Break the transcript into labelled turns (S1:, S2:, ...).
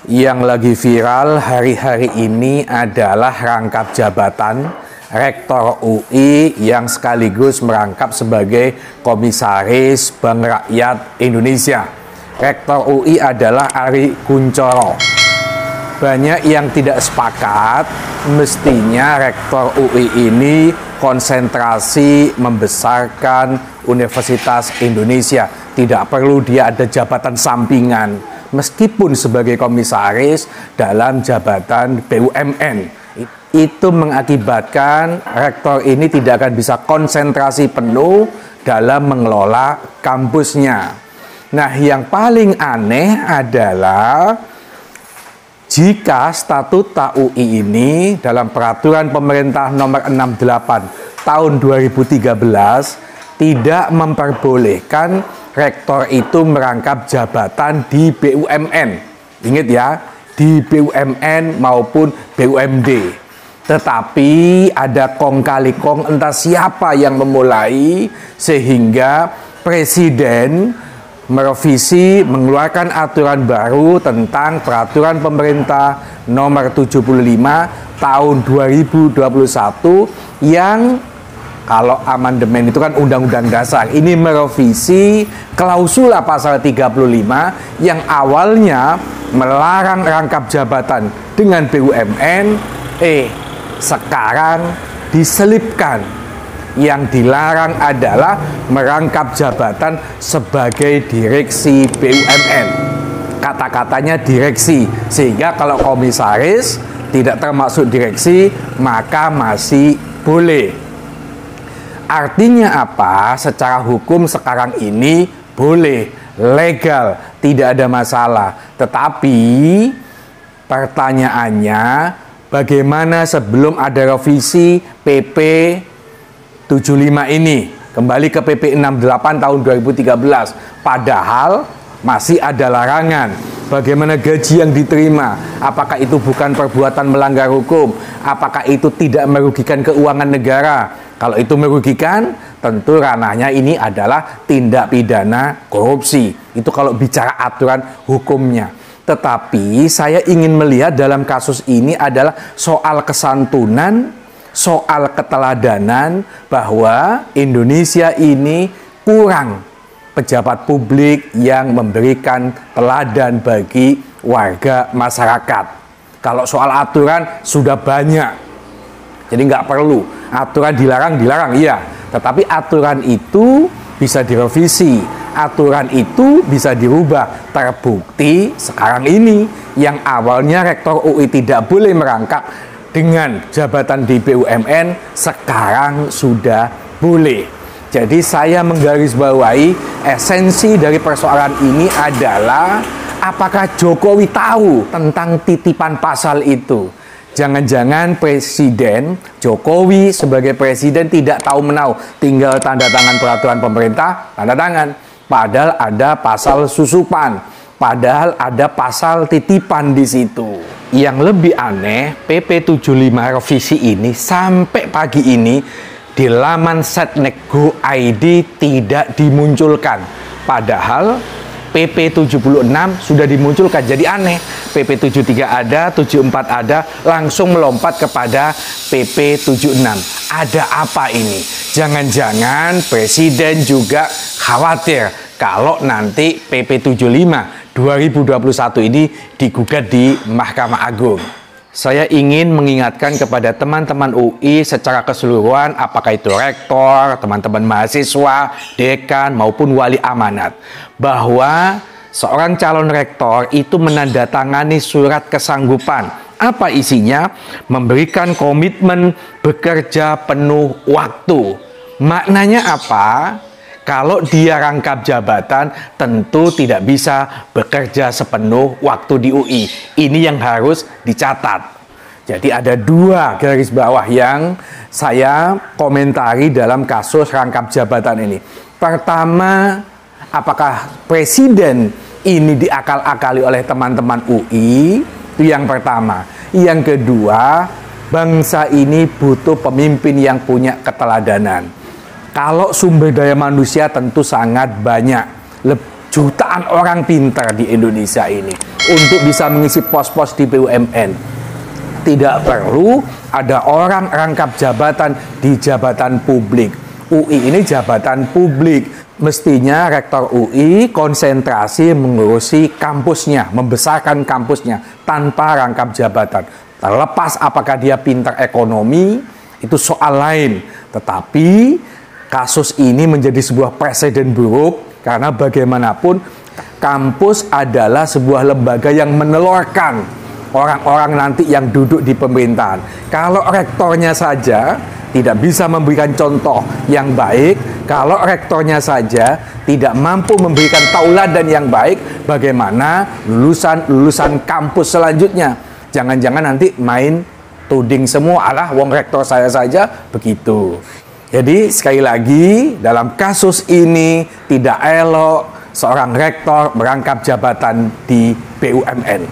S1: Yang lagi viral hari-hari ini adalah rangkap jabatan Rektor UI yang sekaligus merangkap sebagai Komisaris Bank Rakyat Indonesia. Rektor UI adalah Ari Kunchoro. Banyak yang tidak sepakat, mestinya Rektor UI ini konsentrasi membesarkan Universitas Indonesia. Tidak perlu dia ada jabatan sampingan, meskipun sebagai komisaris dalam jabatan BUMN. Itu mengakibatkan rektor ini tidak akan bisa konsentrasi penuh dalam mengelola kampusnya. Nah, yang paling aneh adalah jika statuta UI ini dalam peraturan pemerintah nomor 68 tahun 2013 tidak memperbolehkan rektor itu merangkap jabatan di BUMN. Ingat ya, di BUMN maupun BUMD. Tetapi ada kong kali kong entah siapa yang memulai sehingga Presiden merevisi mengeluarkan aturan baru tentang peraturan pemerintah nomor 75 tahun 2021 yang kalau amandemen itu kan undang-undang dasar. Ini merevisi klausula pasal 35 yang awalnya melarang rangkap jabatan dengan BUMN, sekarang diselipkan. Yang dilarang adalah merangkap jabatan sebagai direksi BUMN. Kata-katanya direksi, sehingga kalau komisaris tidak termasuk direksi, maka masih boleh. Artinya apa? Secara hukum sekarang ini boleh, legal, tidak ada masalah. Tetapi pertanyaannya, bagaimana sebelum ada revisi PP 75 ini kembali ke PP 68 tahun 2013, padahal masih ada larangan. Bagaimana gaji yang diterima? Apakah itu bukan perbuatan melanggar hukum? Apakah itu tidak merugikan keuangan negara? Kalau itu merugikan, tentu ranahnya ini adalah tindak pidana korupsi. Itu kalau bicara aturan hukumnya. Tetapi saya ingin melihat dalam kasus ini adalah soal kesantunan, soal keteladanan, bahwa Indonesia ini kurang pejabat publik yang memberikan teladan bagi warga masyarakat. Kalau soal aturan sudah banyak, jadi nggak perlu. Aturan dilarang, iya. Tetapi aturan itu bisa direvisi, aturan itu bisa dirubah. Terbukti sekarang ini yang awalnya Rektor UI tidak boleh merangkap dengan jabatan di BUMN, sekarang sudah boleh. Jadi saya menggarisbawahi esensi dari persoalan ini adalah apakah Jokowi tahu tentang titipan pasal itu? Jangan-jangan Presiden Jokowi sebagai Presiden tidak tahu menahu, tinggal tanda tangan peraturan pemerintah, tanda tangan. Padahal ada pasal susupan, padahal ada pasal titipan di situ. Yang lebih aneh, PP 75 revisi ini sampai pagi ini di laman Setnek.go.id tidak dimunculkan. Padahal PP 76 sudah dimunculkan. Jadi aneh, PP 73 ada, 74 ada, langsung melompat kepada PP 76. Ada apa ini? Jangan-jangan Presiden juga khawatir kalau nanti PP 75 2021 ini digugat di Mahkamah Agung. Saya ingin mengingatkan kepada teman-teman UI secara keseluruhan, apakah itu rektor, teman-teman mahasiswa, dekan, maupun wali amanat, bahwa seorang calon rektor itu menandatangani surat kesanggupan. Apa isinya? Memberikan komitmen bekerja penuh waktu. Maknanya apa? Kalau dia rangkap jabatan, tentu tidak bisa bekerja sepenuh waktu di UI. Ini yang harus dicatat. Jadi ada dua garis bawah yang saya komentari dalam kasus rangkap jabatan ini. Pertama, apakah Presiden ini diakal-akali oleh teman-teman UI? Itu yang pertama. Yang kedua, bangsa ini butuh pemimpin yang punya keteladanan. Kalau sumber daya manusia tentu sangat banyak, jutaan jutaan orang pintar di Indonesia ini untuk bisa mengisi pos-pos di BUMN. Tidak perlu ada orang rangkap jabatan di jabatan publik. UI ini jabatan publik. Mestinya rektor UI konsentrasi mengurusi kampusnya, membesarkan kampusnya tanpa rangkap jabatan. Terlepas apakah dia pintar ekonomi, itu soal lain. Tetapi kasus ini menjadi sebuah presiden buruk karena bagaimanapun kampus adalah sebuah lembaga yang menelurkan orang-orang nanti yang duduk di pemerintahan. Kalau rektornya saja tidak bisa memberikan contoh yang baik, kalau rektornya saja tidak mampu memberikan tauladan yang baik, bagaimana lulusan kampus selanjutnya? Jangan-jangan nanti main tuding semua, alah wong rektor saya saja begitu. Jadi sekali lagi dalam kasus ini tidak elok seorang rektor merangkap jabatan di BUMN.